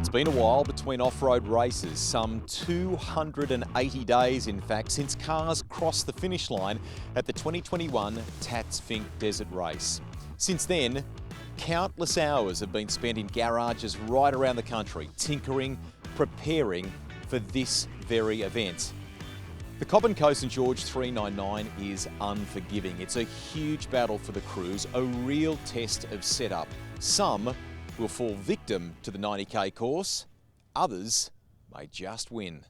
It's been a while between off-road races, some 280 days in fact, since cars crossed the finish line at the 2021 Tats Fink Desert Race. Since then, countless hours have been spent in garages right around the country, tinkering, preparing for this very event. The Cobb & Co St George 399 is unforgiving. It's a huge battle for the crews, a real test of setup. Some will fall victim to the 90k course, others may just win.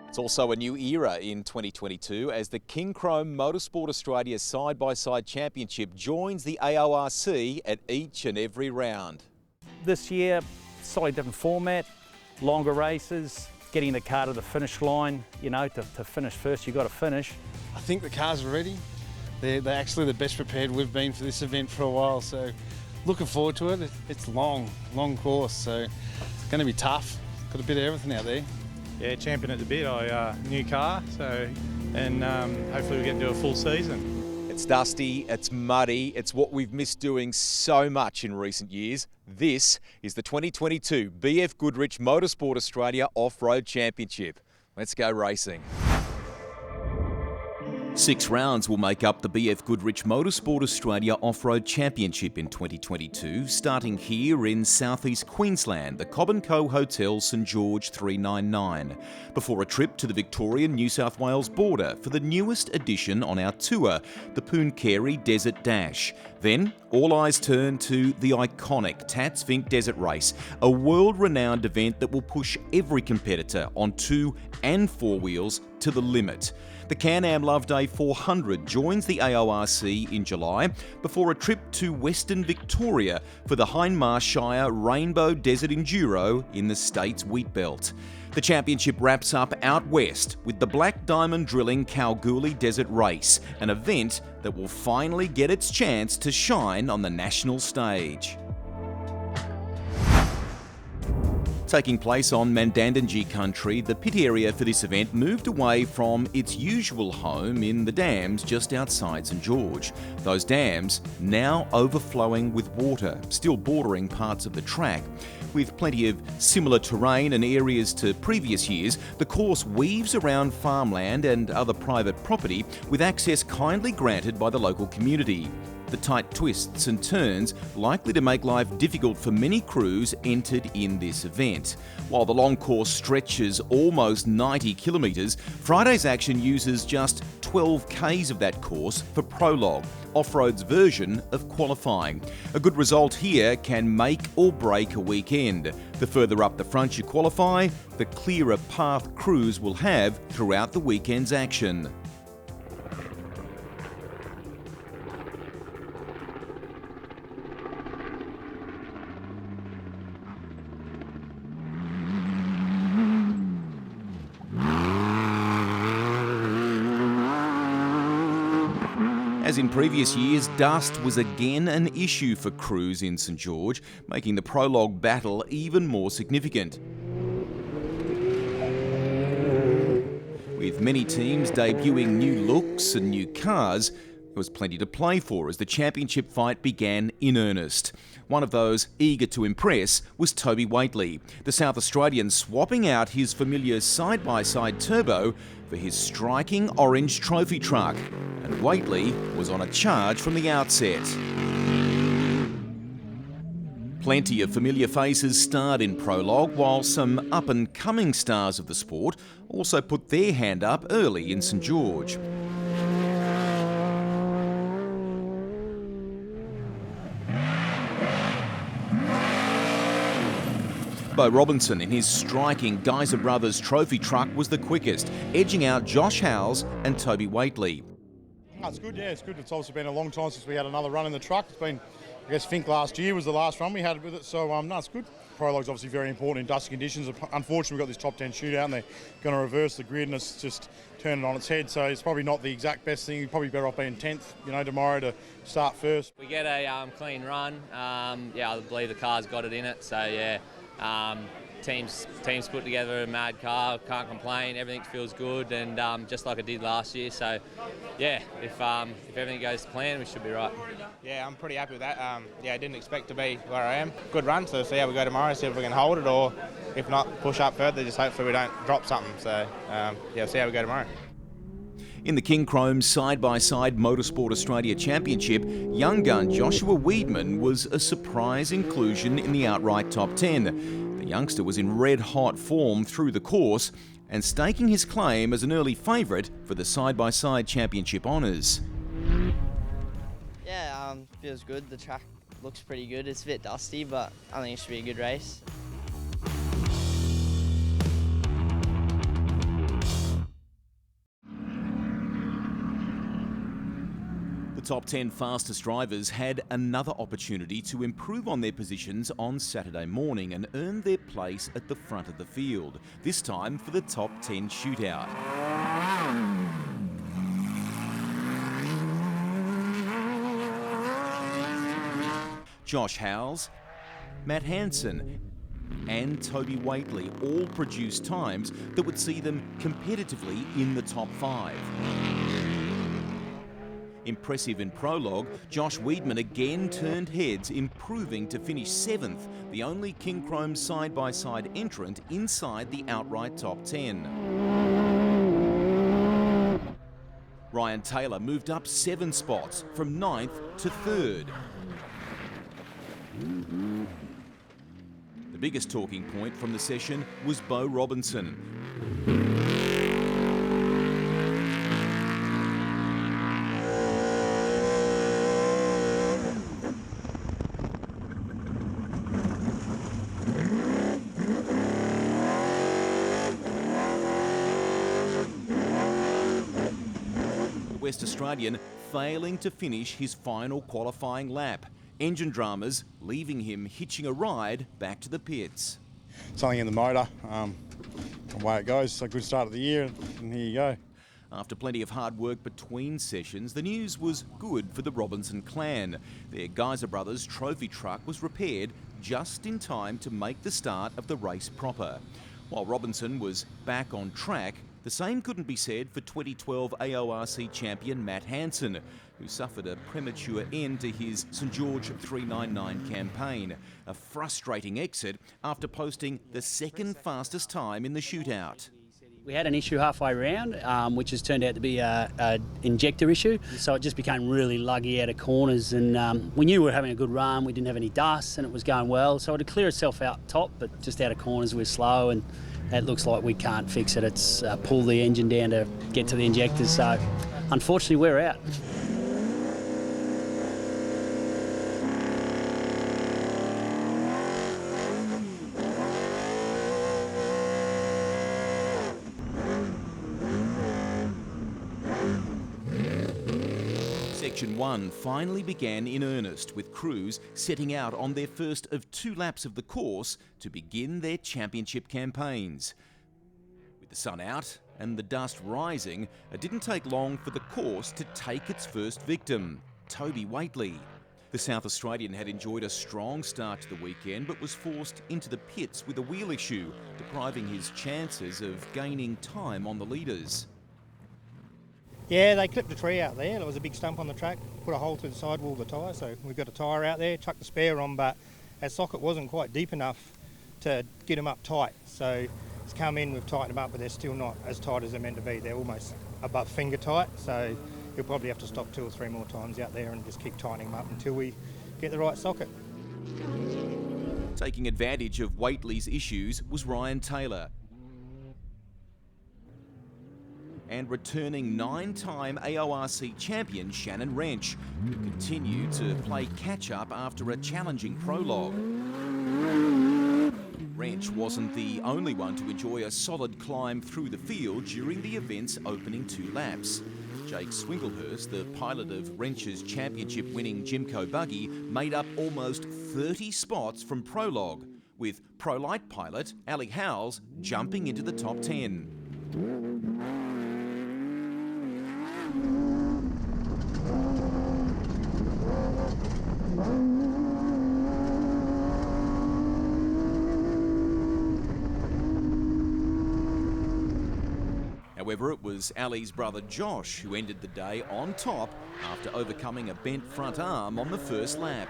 It's also a new era in 2022 as the King Chrome Motorsport Australia Side-by-Side Championship joins the AORC at each and every round. This year, slightly different format, longer races, getting the car to the finish line, you know, to finish first, you've got to finish. I think the cars are ready. They're actually the best prepared we've been for this event for a while, so looking forward to it. It's long course, so it's going to be tough. Got a bit of everything out there. Yeah, champion at the bit. New car, and hopefully we get to do a full season. It's dusty, it's muddy, it's what we've missed doing so much in recent years. This is the 2022 BF Goodrich Motorsport Australia Off-Road Championship. Let's go racing. 6 rounds will make up the BF Goodrich Motorsport Australia Off-Road Championship in 2022, starting here in southeast Queensland, the Cobb & Co Hotel St George 399, before a trip to the Victorian-New South Wales border for the newest edition on our tour, the Pooncarie Desert Dash. Then, all eyes turn to the iconic Tats Fink Desert Race, a world-renowned event that will push every competitor on 2 and 4 wheels to the limit. The Can-Am Love Day 400 joins the AORC in July before a trip to Western Victoria for the Hindmarsh Shire Rainbow Desert Enduro in the state's Wheatbelt. The championship wraps up out west with the Black Diamond Drilling Kalgoorlie Desert Race, an event that will finally get its chance to shine on the national stage. Taking place on Mandandingi country, the pit area for this event moved away from its usual home in the dams just outside St George. Those dams now overflowing with water, still bordering parts of the track. With plenty of similar terrain and areas to previous years, the course weaves around farmland and other private property with access kindly granted by the local community. The tight twists and turns likely to make life difficult for many crews entered in this event. While the long course stretches almost 90 kilometres, Friday's action uses just 12 k's of that course for Prologue, off-road's version of qualifying. A good result here can make or break a weekend. The further up the front you qualify, the clearer path crews will have throughout the weekend's action. As in previous years, dust was again an issue for crews in St George, making the Prologue battle even more significant. With many teams debuting new looks and new cars, there was plenty to play for as the championship fight began in earnest. One of those eager to impress was Toby Waitley, the South Australian swapping out his familiar side-by-side turbo for his striking orange trophy truck. And Waitley was on a charge from the outset. Plenty of familiar faces starred in Prologue, while some up-and-coming stars of the sport also put their hand up early in St George. Bo Robinson in his striking Geyser Brothers trophy truck was the quickest, edging out Josh Howes and Toby Waitley. Oh, it's good, yeah, it's good. It's obviously been a long time since we had another run in the truck. It's been I guess Fink last year was the last run we had with it, so no, it's good. Prologue's obviously very important in dusty conditions. Unfortunately, we've got this top 10 shootout and they're going to reverse the grid and it's just turn it on its head, so it's probably not the exact best thing. You're probably better off being 10th, tomorrow to start first. We get a clean run. I believe the car's got it in it, so yeah. Teams put together a mad car, can't complain, everything feels good, and just like it did last year, so yeah, if everything goes to plan, we should be right. Yeah, I'm pretty happy with that. I didn't expect to be where I am. Good run, so see how we go tomorrow, see if we can hold it, or if not, push up further, just hopefully we don't drop something, so see how we go tomorrow. In the King Chrome side-by-side Motorsport Australia Championship, young gun Joshua Weidman was a surprise inclusion in the outright top 10. The youngster was in red-hot form through the course and staking his claim as an early favourite for the side-by-side championship honours. Yeah, feels good. The track looks pretty good. It's a bit dusty, but I think it should be a good race. The top 10 fastest drivers had another opportunity to improve on their positions on Saturday morning and earn their place at the front of the field, this time for the top 10 shootout. Josh Howells, Matt Hansen and Toby Waitley all produced times that would see them competitively in the top 5. Impressive in Prologue, Josh Weidman again turned heads, improving to finish 7th, the only King Chrome side-by-side entrant inside the outright top 10. Ryan Taylor moved up 7 spots, from 9th to 3rd. The biggest talking point from the session was Bo Robinson. West Australian failing to finish his final qualifying lap. Engine dramas leaving him hitching a ride back to the pits. Something in the motor, away it goes. It's a good start of the year and here you go. After plenty of hard work between sessions, the news was good for the Robinson clan. Their Geyser Brothers trophy truck was repaired just in time to make the start of the race proper. While Robinson was back on track, the same couldn't be said for 2012 AORC champion Matt Hansen, who suffered a premature end to his St George 399 campaign, a frustrating exit after posting the second fastest time in the shootout. We had an issue halfway round, which has turned out to be an injector issue, so it just became really luggy out of corners, and we knew we were having a good run, we didn't have any dust and it was going well, so it would clear itself out top, but just out of corners we're slow and it looks like we can't fix it. It's pull the engine down to get to the injectors, so unfortunately we're out. Section 1 finally began in earnest, with crews setting out on their first of 2 laps of the course to begin their championship campaigns. With the sun out and the dust rising, it didn't take long for the course to take its first victim, Toby Waitley. The South Australian had enjoyed a strong start to the weekend but was forced into the pits with a wheel issue, depriving his chances of gaining time on the leaders. Yeah, they clipped a tree out there. There was a big stump on the track, put a hole through the sidewall of the tyre, so we've got a tyre out there, chucked the spare on, but our socket wasn't quite deep enough to get them up tight. So it's come in, we've tightened them up, but they're still not as tight as they're meant to be. They're almost above finger tight, so you'll probably have to stop 2 or 3 more times out there and just keep tightening them up until we get the right socket. Taking advantage of Waitley's issues was Ryan Taylor. And returning 9-time AORC champion Shannon Wrench, who continued to play catch-up after a challenging prologue. Wrench wasn't the only one to enjoy a solid climb through the field during the event's opening 2 laps. Jake Swinglehurst, the pilot of Wrench's championship-winning Jimco buggy, made up almost 30 spots from Prologue, with Pro-Light pilot Ali Howells jumping into the top 10. However, it was Ali's brother Josh who ended the day on top after overcoming a bent front arm on the first lap.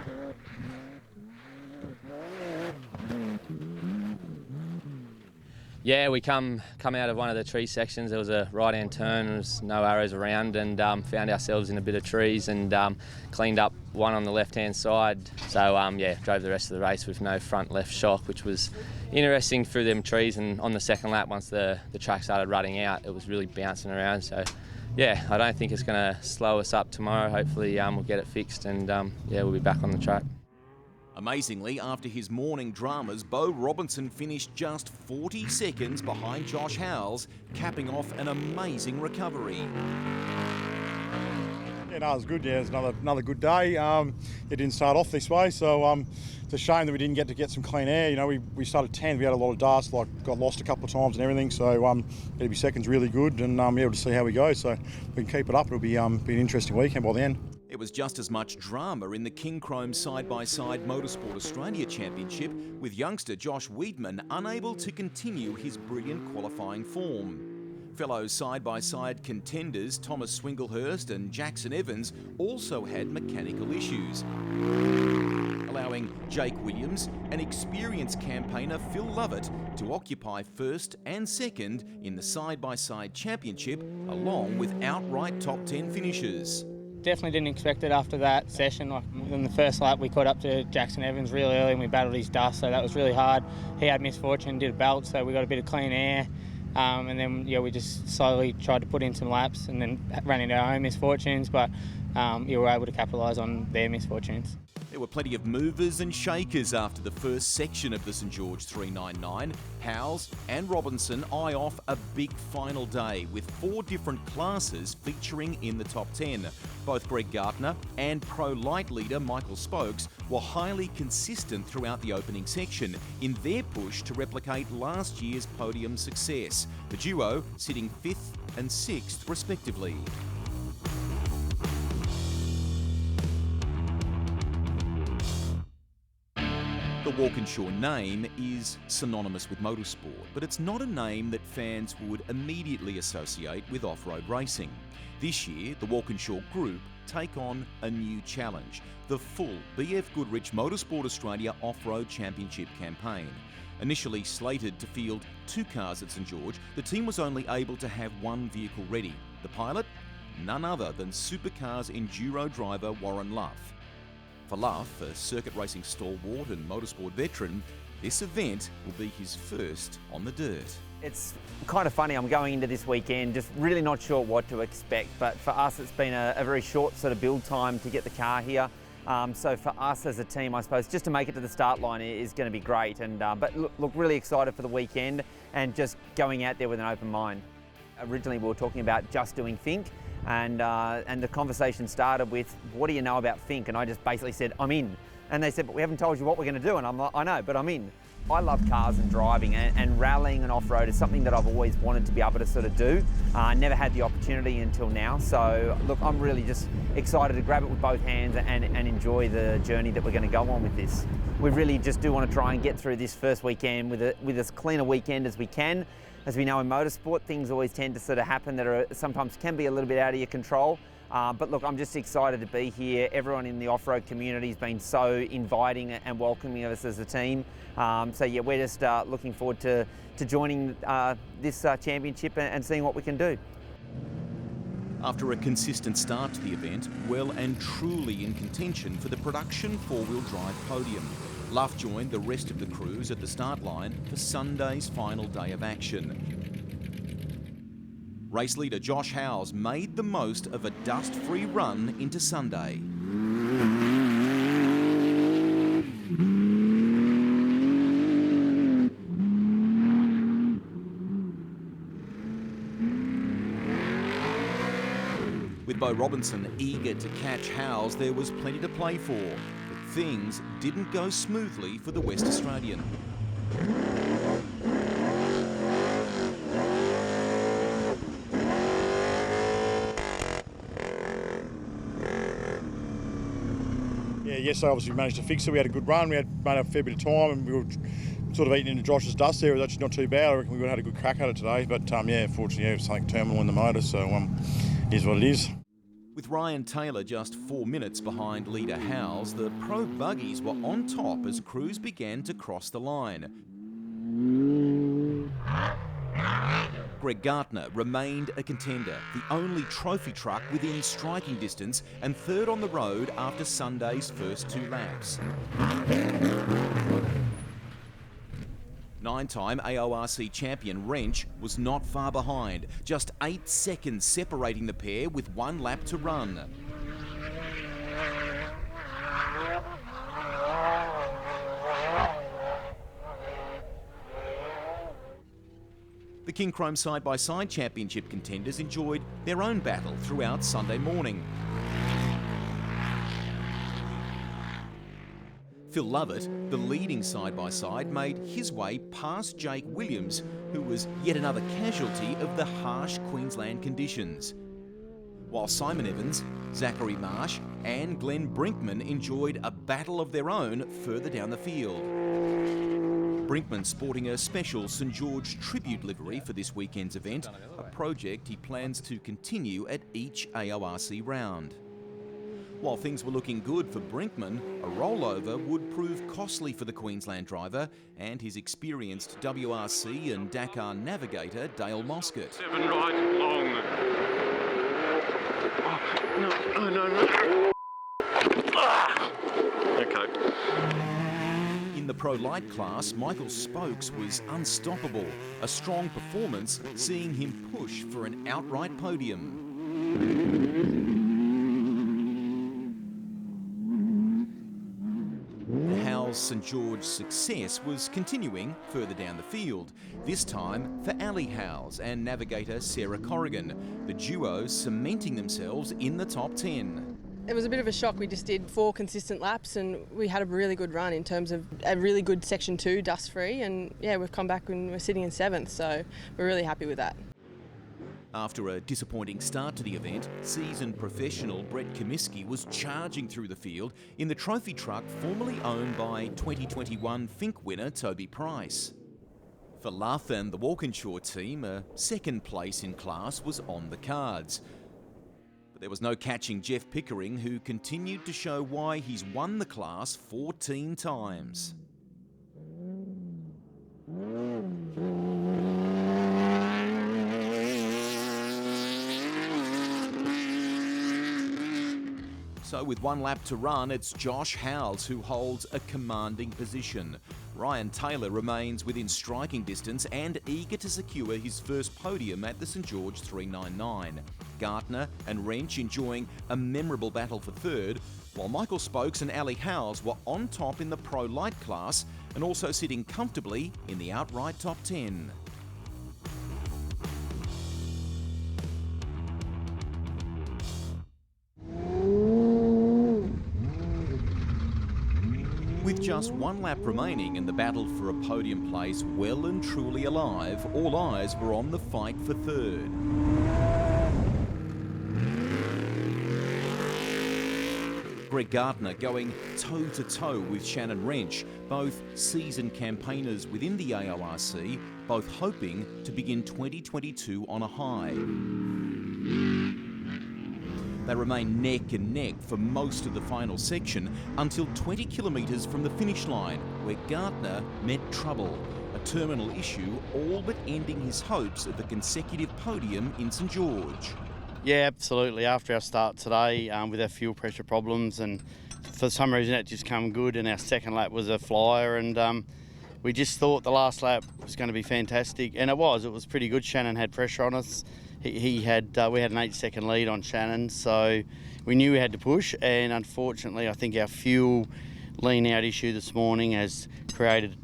Yeah, we come out of one of the tree sections. There was a right-hand turn, there was no arrows around, and found ourselves in a bit of trees and cleaned up one on the left-hand side. So yeah, drove the rest of the race with no front left shock, which was interesting through them trees. And on the second lap, once the track started rutting out, it was really bouncing around. So yeah, I don't think it's going to slow us up tomorrow. Hopefully we'll get it fixed and yeah, we'll be back on the track. Amazingly, after his morning dramas, Bo Robinson finished just 40 seconds behind Josh Howells, capping off an amazing recovery. Yeah, no, it was good. Yeah, it was another good day. It didn't start off this way, so it's a shame that we didn't get some clean air. You know, we started 10th, we had a lot of dust, got lost a couple of times and everything. So it'll be second's really good, and able to see how we go. So if we can keep it up, it'll be an interesting weekend by the end. There was just as much drama in the King Chrome Side-by-Side Motorsport Australia Championship, with youngster Josh Wiedmann unable to continue his brilliant qualifying form. Fellow side-by-side contenders Thomas Swinglehurst and Jackson Evans also had mechanical issues, allowing Jake Williams and experienced campaigner Phil Lovett to occupy first and second in the side-by-side championship, along with outright top 10 finishes. Definitely didn't expect it after that session. Like in the first lap, we caught up to Jackson Evans really early and we battled his dust, so that was really hard. He had misfortune, did a belt, so we got a bit of clean air. And then yeah, we just slowly tried to put in some laps and then ran into our own misfortunes, but yeah, we were able to capitalise on their misfortunes. There were plenty of movers and shakers after the first section of the St George 399. Howells and Robinson eye off a big final day with 4 different classes featuring in the top 10. Both Greg Gartner and Pro-Light leader Michael Spokes were highly consistent throughout the opening section in their push to replicate last year's podium success, the duo sitting 5th and 6th respectively. The Walkinshaw name is synonymous with motorsport, but it's not a name that fans would immediately associate with off-road racing. This year, the Walkinshaw Group take on a new challenge, the full BF Goodrich Motorsport Australia Off-Road Championship campaign. Initially slated to field 2 cars at St George, the team was only able to have 1 vehicle ready. The pilot? None other than Supercars Enduro driver Warren Luff. For Luff, a circuit racing stalwart and motorsport veteran, this event will be his first on the dirt. It's kind of funny, I'm going into this weekend just really not sure what to expect, but for us it's been a very short sort of build time to get the car here. So for us as a team, I suppose, just to make it to the start line is going to be great. But look, really excited for the weekend and just going out there with an open mind. Originally we were talking about just doing Fink, and the conversation started with, what do you know about Fink? And I just basically said, I'm in. And they said, but we haven't told you what we're going to do. And I'm like, I know, but I'm in. I love cars and driving, and rallying and off-road is something that I've always wanted to be able to sort of do. Never had the opportunity until now. So look, I'm really just excited to grab it with both hands and enjoy the journey that we're going to go on with this. We really just do want to try and get through this first weekend with as clean a weekend as we can. As we know in motorsport, things always tend to sort of happen that are sometimes can be a little bit out of your control. But look, I'm just excited to be here. Everyone in the off-road community has been so inviting and welcoming of us as a team. So yeah, we're just looking forward to joining this championship and seeing what we can do. After a consistent start to the event, well and truly in contention for the production 4-wheel drive podium, Luff joined the rest of the crews at the start line for Sunday's final day of action. Race leader Josh Howells made the most of a dust-free run into Sunday. With Bo Robinson eager to catch Howes, there was plenty to play for. But things didn't go smoothly for the West Australian. Yesterday obviously we managed to fix it. We had a good run. We had made a fair bit of time, and we were sort of eating into Josh's dust there. It was actually not too bad. I reckon we would have had a good crack at it today. But unfortunately, it was something terminal in the motor, so is what it is. With Ryan Taylor just 4 minutes behind leader Howes, the pro buggies were on top as crews began to cross the line. Greg Gartner remained a contender, the only trophy truck within striking distance and third on the road after Sunday's first 2 laps. 9-time AORC champion Wrench was not far behind, just 8 seconds separating the pair with 1 lap to run. The King Chrome side-by-side championship contenders enjoyed their own battle throughout Sunday morning. Phil Lovett, the leading side-by-side, made his way past Jake Williams, who was yet another casualty of the harsh Queensland conditions. While Simon Evans, Zachary Marsh and Glenn Brinkman enjoyed a battle of their own further down the field. Brinkman sporting a special St George tribute livery for this weekend's event, a project he plans to continue at each AORC round. While things were looking good for Brinkman, a rollover would prove costly for the Queensland driver and his experienced WRC and Dakar navigator Dale Moscott. 7 right long. Oh, no. Okay. In the Pro Light class, Michael Spokes was unstoppable, a strong performance seeing him push for an outright podium. Howes St George's success was continuing further down the field, this time for Ali Howes and navigator Sarah Corrigan, the duo cementing themselves in the top 10. It was a bit of a shock. We just did 4 consistent laps and we had a really good run in terms of a really good Section 2 dust free, and we've come back and we're sitting in 7th, so we're really happy with that. After a disappointing start to the event, seasoned professional Brett Comiskey was charging through the field in the trophy truck formerly owned by 2021 Fink winner Toby Price. For Luth and the Walkinshaw team, a second place in class was on the cards. But there was no catching Jeff Pickering, who continued to show why he's won the class 14 times. So with 1 lap to run, it's Josh Howes who holds a commanding position. Ryan Taylor remains within striking distance and eager to secure his first podium at the St George 399. Gartner and Wrench enjoying a memorable battle for third, while Michael Spokes and Ali Howes were on top in the Pro Light class and also sitting comfortably in the outright top 10. With just 1 lap remaining and the battle for a podium place well and truly alive, all eyes were on the fight for third. Greg Gartner going toe-to-toe with Shannon Wrench, both seasoned campaigners within the AORC, both hoping to begin 2022 on a high. They remain neck and neck for most of the final section until 20 kilometres from the finish line, where Gartner met trouble, a terminal issue all but ending his hopes of a consecutive podium in St George. Yeah, absolutely. After our start today with our fuel pressure problems, and for some reason that just come good, and our second lap was a flyer, and we just thought the last lap was going to be fantastic, and it was pretty good. Shannon had pressure on us. We had an 8-second lead on Shannon, so we knew we had to push, and unfortunately I think our fuel lean out issue this morning has created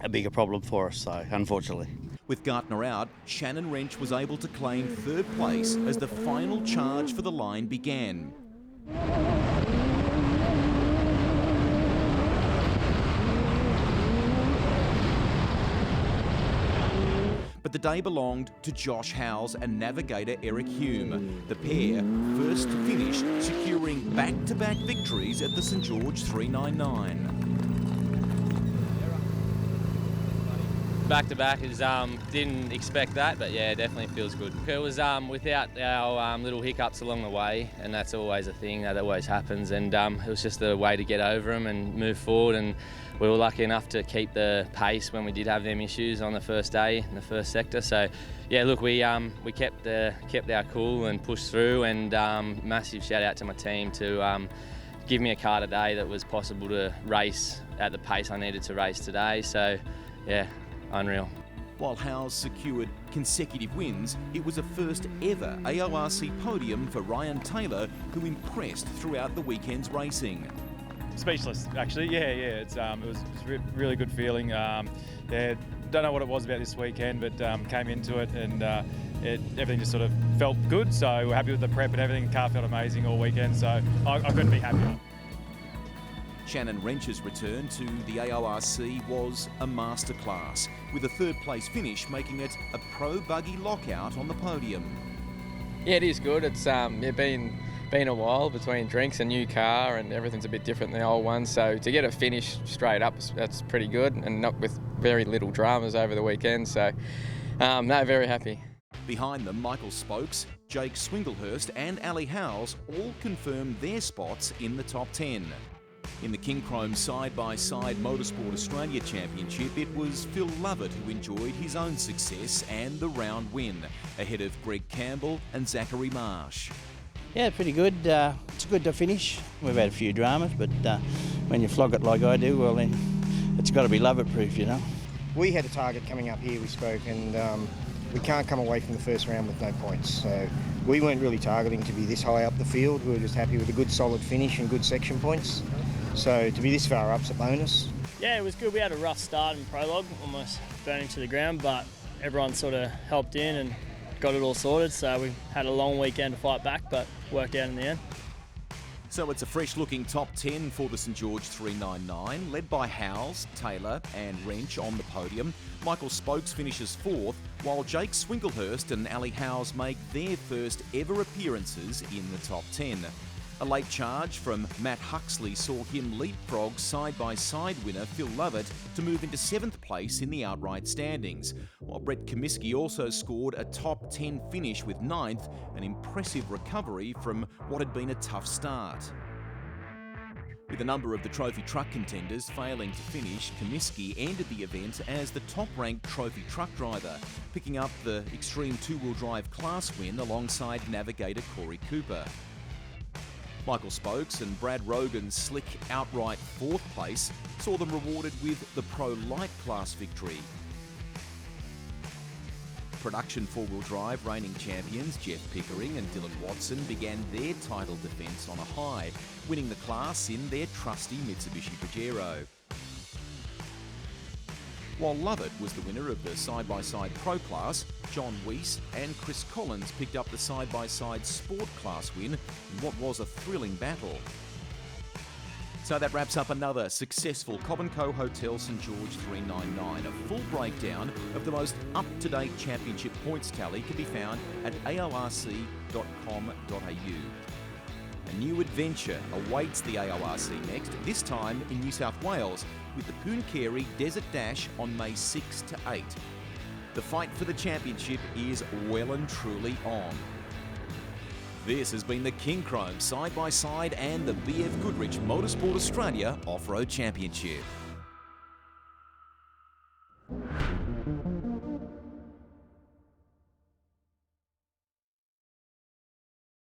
a bigger problem for us, so unfortunately. With Gartner out, Shannon Wrench was able to claim third place as the final charge for the line began. But the day belonged to Josh Howes and navigator Eric Hume. The pair first finished, securing back-to-back victories at the St George 399. Back-to-back is, didn't expect that, but yeah, definitely feels good. It was without our little hiccups along the way, and that's always a thing that always happens, and it was just a way to get over them and move forward, and we were lucky enough to keep the pace when we did have them issues on the first day in the first sector. So yeah, look, we kept our cool and pushed through, and massive shout out to my team to give me a car today that was possible to race at the pace I needed to race today. So yeah, unreal. While Howes secured consecutive wins, it was a first ever AORC podium for Ryan Taylor, who impressed throughout the weekend's racing. Speechless, actually. Yeah. It was a really good feeling. Don't know what it was about this weekend, but came into it and everything just sort of felt good. So we're happy with the prep and everything. The car felt amazing all weekend, so I couldn't be happier. Shannon Wrench's return to the AORC was a masterclass, with a third place finish making it a pro buggy lockout on the podium. Yeah, it is good. It's been a while between drinks and new car, and everything's a bit different than the old one. So to get a finish straight up, that's pretty good, and not with very little dramas over the weekend. So no, very happy. Behind them, Michael Spokes, Jake Swinglehurst and Ali Howes all confirmed their spots in the top 10. In the King Chrome side-by-side Motorsport Australia Championship, it was Phil Lovett who enjoyed his own success and the round win, ahead of Greg Campbell and Zachary Marsh. Yeah, pretty good. It's good to finish. We've had a few dramas, but when you flog it like I do, well then it's got to be Lovett-proof, you know. We had a target coming up here, we spoke, and we can't come away from the first round with no points. So we weren't really targeting to be this high up the field. We were just happy with a good solid finish and good section points. So to be this far up's a bonus. Yeah, it was good. We had a rough start in Prologue, almost burning to the ground, but everyone sort of helped in and got it all sorted. So we had a long weekend to fight back, but worked out in the end. So it's a fresh-looking top 10 for the St George 399, led by Howes, Taylor and Wrench on the podium. Michael Spokes finishes fourth, while Jake Swinglehurst and Ali Howes make their first ever appearances in the top 10. A late charge from Matt Huxley saw him leapfrog side-by-side winner Phil Lovett to move into 7th place in the outright standings, while Brett Comiskey also scored a top 10 finish with 9th, an impressive recovery from what had been a tough start. With a number of the trophy truck contenders failing to finish, Comiskey ended the event as the top-ranked trophy truck driver, picking up the Extreme two-wheel drive class win alongside navigator Corey Cooper. Michael Spokes and Brad Rogan's slick outright 4th place saw them rewarded with the Pro Light class victory. Production four-wheel drive reigning champions Jeff Pickering and Dylan Watson began their title defence on a high, winning the class in their trusty Mitsubishi Pajero. While Lovett was the winner of the side-by-side Pro class, John Weiss and Chris Collins picked up the side-by-side Sport class win in what was a thrilling battle. So that wraps up another successful Cobb & Co Hotel St George 399. A full breakdown of the most up-to-date championship points tally can be found at aorc.com.au. A new adventure awaits the AORC next, this time in New South Wales, with the Pooncarie Desert Dash on May 6 to 8. The fight for the championship is well and truly on. This has been the King Chrome side-by-side and the BF Goodrich Motorsport Australia Off-Road Championship.